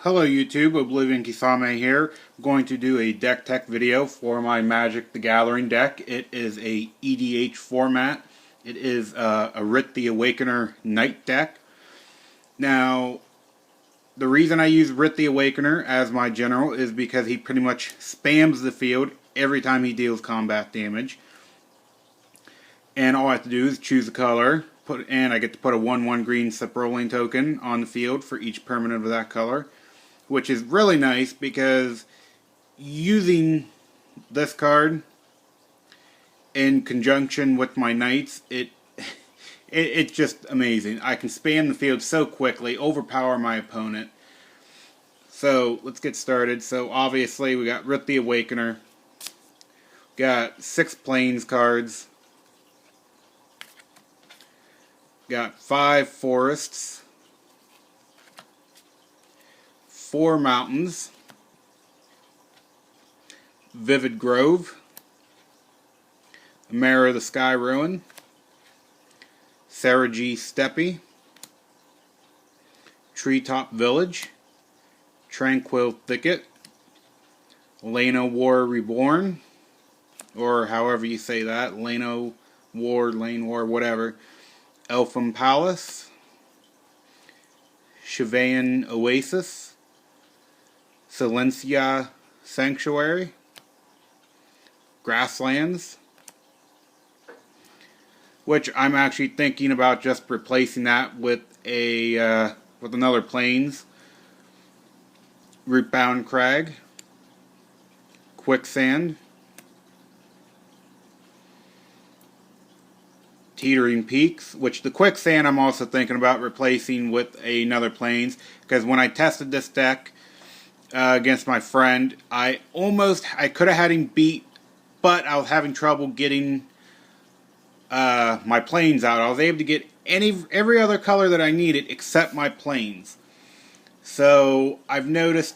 Hello YouTube, Oblivion Kisame here. I'm going to do a deck tech video for my Magic the Gathering deck. It is a EDH format. It is a Rith the Awakener Knight deck. Now, the reason I use Rith the Awakener as my general is because he pretty much spams the field every time he deals combat damage. And all I have to do is choose a color, and I get to put a 1/1 green Cyprolian token on the field for each permanent of that color, which is really nice because using this card in conjunction with my knights, it's just amazing. I can spam the field so quickly, overpower my opponent. So let's get started. So obviously we got Rith the Awakener, got 6 Plains cards, got 5 forests, 4 mountains, Vivid Grove, Mara the Sky Ruin, Saraji Steppe, Treetop Village, Tranquil Thicket, Lano War Reborn, or however you say that, Lano War, Lane War, whatever, Elfin Palace, Shivaean Oasis, Silencia Sanctuary, Grasslands, which I'm actually thinking about just replacing that with with another Plains, Rootbound Crag, Quicksand, Teetering Peaks, which the Quicksand I'm also thinking about replacing with another Plains, because when I tested this deck against my friend, I could have had him beat, but I was having trouble getting my Plains out. I was able to get every other color that I needed except my Plains. So I've noticed,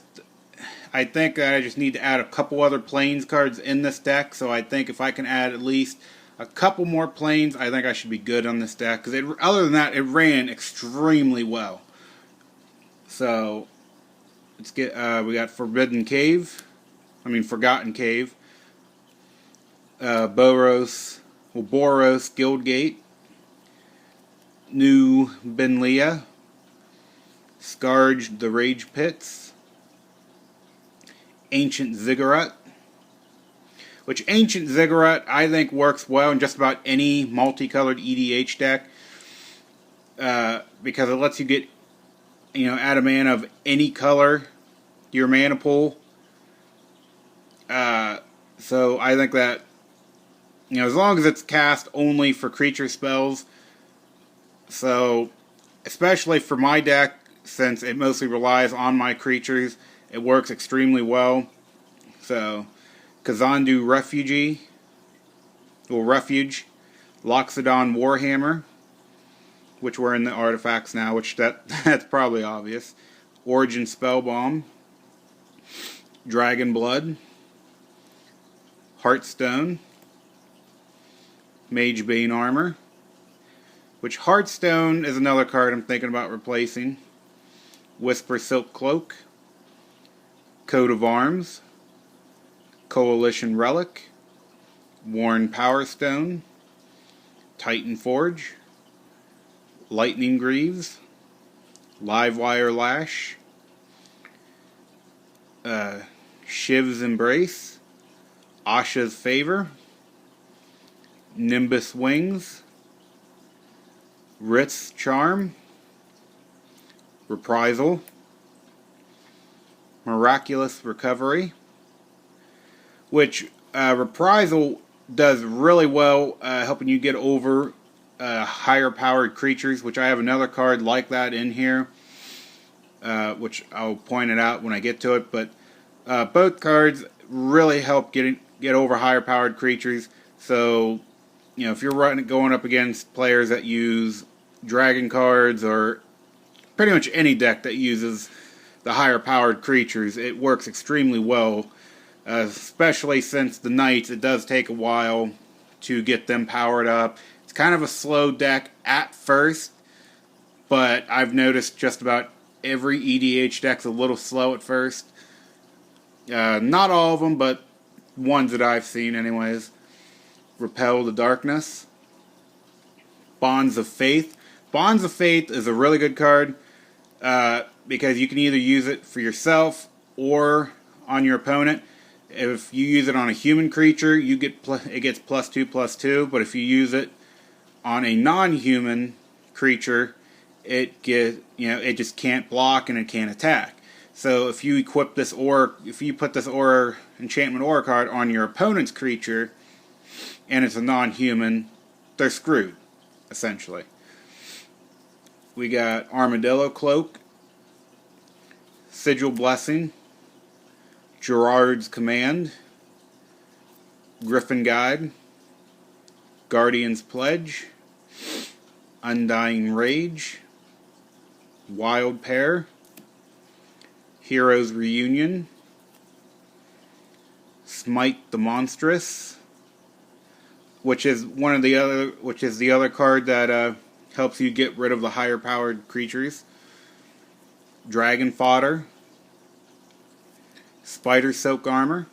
I think that I just need to add a couple other Plains cards in this deck. So I think if I can add at least a couple more Plains, I think I should be good on this deck. Because other than that, it ran extremely well. So let's get. We got Forgotten Cave, Boros, Guildgate, New Benlia, Scourge the Rage Pits, Ancient Ziggurat, which Ancient Ziggurat I think works well in just about any multicolored EDH deck, because it lets you get, add a mana of any color to your mana pool. So I think that, as long as it's cast only for creature spells, so especially for my deck, since it mostly relies on my creatures, it works extremely well. So Kazandu Refuge, Loxodon Warhammer, which we're in the artifacts now, which that's probably obvious, Origin Spellbomb, Dragon Blood, Heartstone, Magebane Armor, which Heartstone is another card I'm thinking about replacing, Whisper Silk Cloak, Coat of Arms, Coalition Relic, Worn Power Stone, Titan Forge, Lightning Greaves, Livewire Lash, Shiv's Embrace, Asha's Favor, Nimbus Wings, Rith's Charm, Reprisal, Miraculous Recovery, which Reprisal does really well, helping you get over higher powered creatures, which I have another card like that in here, which I'll point it out when I get to it, but both cards really help get over higher powered creatures. So if you're going up against players that use dragon cards, or pretty much any deck that uses the higher powered creatures, it works extremely well, especially since the knights, it does take a while to get them powered up. It's kind of a slow deck at first, but I've noticed just about every EDH deck's a little slow at first. Not all of them, but ones that I've seen anyways. Repel the Darkness. Bonds of Faith. Bonds of Faith is a really good card because you can either use it for yourself or on your opponent. If you use it on a human creature, it gets +2/+2. But if you use it on a non-human creature, it just can't block and it can't attack. So if you equip this if you put this enchantment aura card on your opponent's creature, and it's a non-human, they're screwed, essentially. We got Armadillo Cloak, Sigil Blessing, Gerard's Command, Griffin Guide, Guardian's Pledge, Undying Rage, Wild Pair, Heroes Reunion, Smite the Monstrous, which is the other card that helps you get rid of the higher powered creatures. Dragon Fodder, Spider Silk Armor,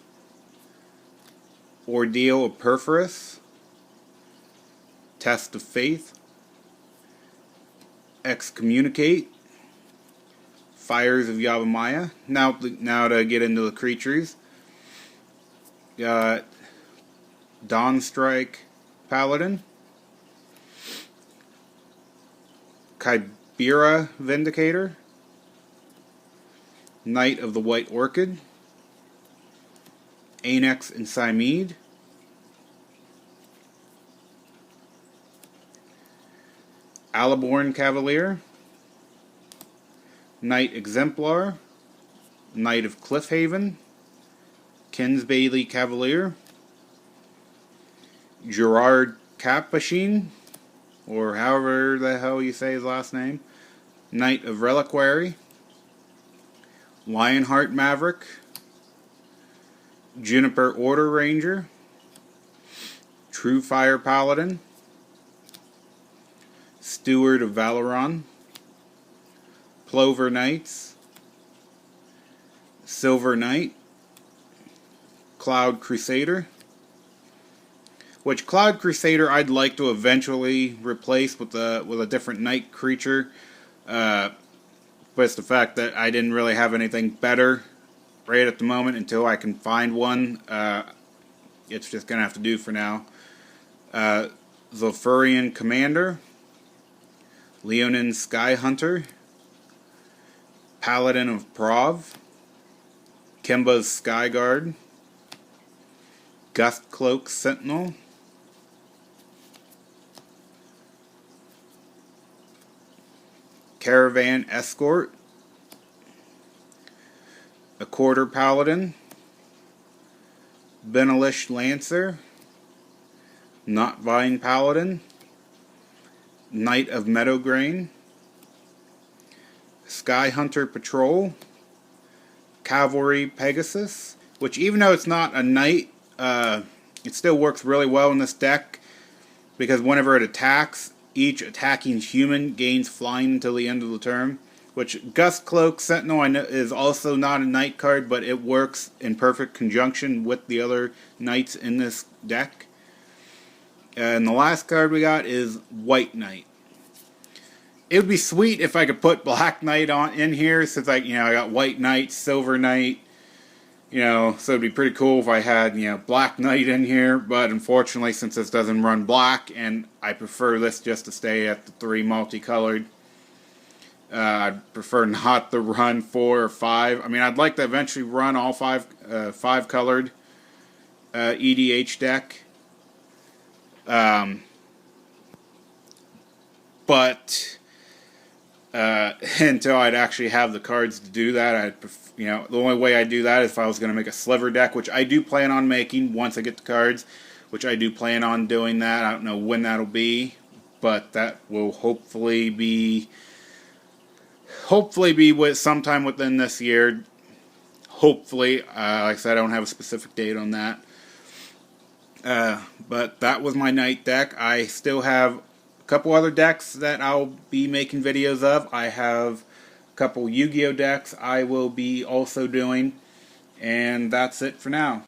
Ordeal of Perforus, Test of Faith, Excommunicate, Fires of Yavimaya. Now to get into the creatures. Got Dawnstrike Paladin, Kybera Vindicator, Knight of the White Orchid, Anax and Cymede, Alaborn Cavalier, Knight Exemplar, Knight of Cliffhaven, Kinsbailey Cavalier, Gerard Capuchin, or however the hell you say his last name, Knight of Reliquary, Lionheart Maverick, Juniper Order Ranger, True Fire Paladin, Steward of Valoron, Plover Knights, Silver Knight, Cloud Crusader, which Cloud Crusader I'd like to eventually replace with a different knight creature, but it's the fact that I didn't really have anything better right at the moment until I can find one. It's just gonna have to do for now. Zofurian Commander, Leonin Sky Hunter, Paladin of Prov, Kimba's Skyguard, Gustcloak Sentinel, Caravan Escort, a Quarter Paladin, Benelish Lancer, Knotvine Paladin, Knight of Meadowgrain, Sky Hunter Patrol, Cavalry Pegasus, which even though it's not a knight, it still works really well in this deck because whenever it attacks, each attacking human gains flying until the end of the turn. Which Gustcloak Sentinel I know is also not a knight card, but it works in perfect conjunction with the other knights in this deck. And the last card we got is White Knight. It would be sweet if I could put Black Knight in here, since I got White Knight, Silver Knight, so it'd be pretty cool if I had Black Knight in here. But unfortunately, since this doesn't run black, and I prefer this just to stay at the 3 multicolored. I'd prefer not to run 4 or 5. I mean, I'd like to eventually run all 5 colored EDH deck. But until I'd actually have the cards to do that, the only way I do that is if I was going to make a sliver deck, which I do plan on making once I get the cards, which I do plan on doing that. I don't know when that'll be, but that will hopefully be with sometime within this year. Hopefully, like I said, I don't have a specific date on that. But that was my night deck. I still have a couple other decks that I'll be making videos of. I have a couple Yu-Gi-Oh decks I will be also doing. And that's it for now.